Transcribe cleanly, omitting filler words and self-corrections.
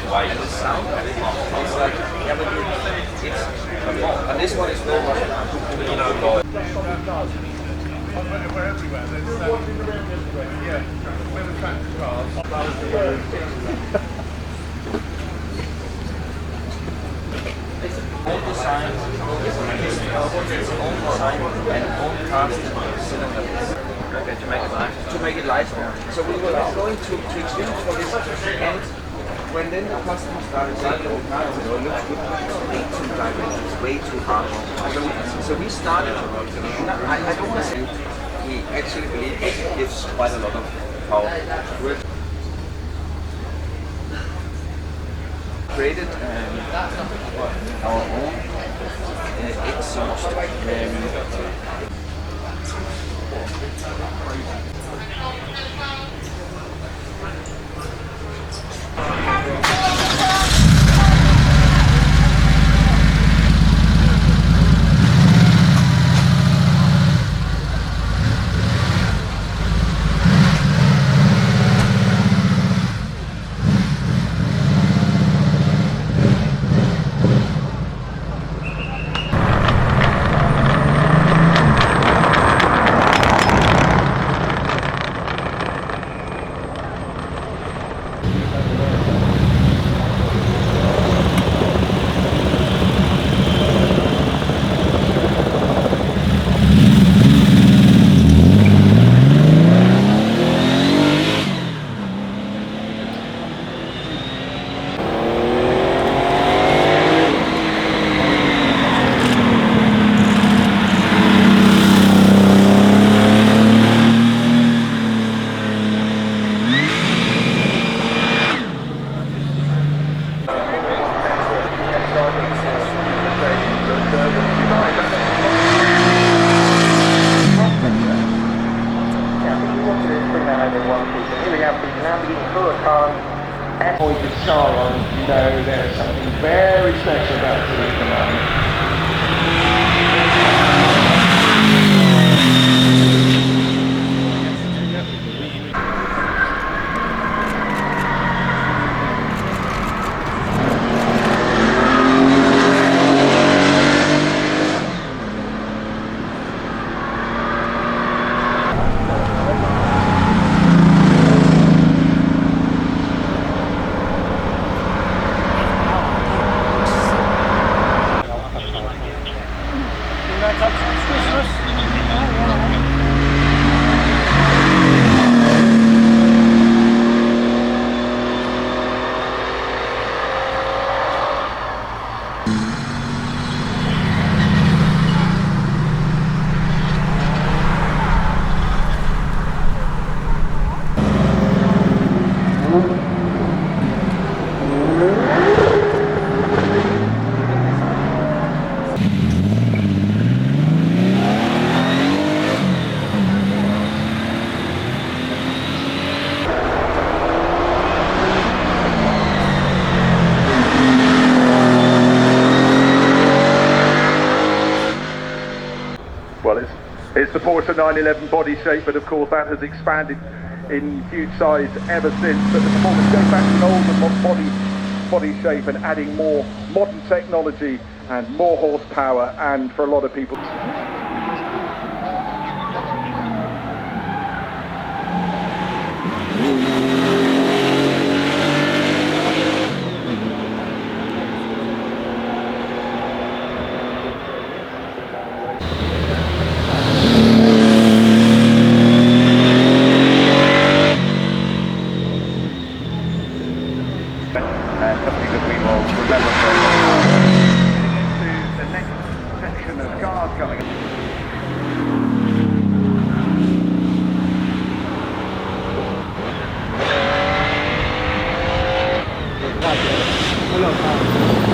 And the sound of it is like, yeah, but it's and this one is no more. We're everywhere. Yeah, where the tractor cars. Own design, its own design and own casting cylinders. Okay, to make it light. So we were going to experience for this, and when then the customer started saying, "Oh, it looks good, it's way too direct, it's way too hard." So we started. I don't want to say we actually believe it gives quite a lot of power. We created our own exhaust. Pointed star on, you know there's something very special about the command. Well, it's the Porsche 911 body shape, but of course that has expanded in huge size ever since. But the performance goes back to an older body shape and adding more modern technology and more horsepower, and for a lot of people. Something that we will remember for a long time. Into the next section of cars coming up. Hello.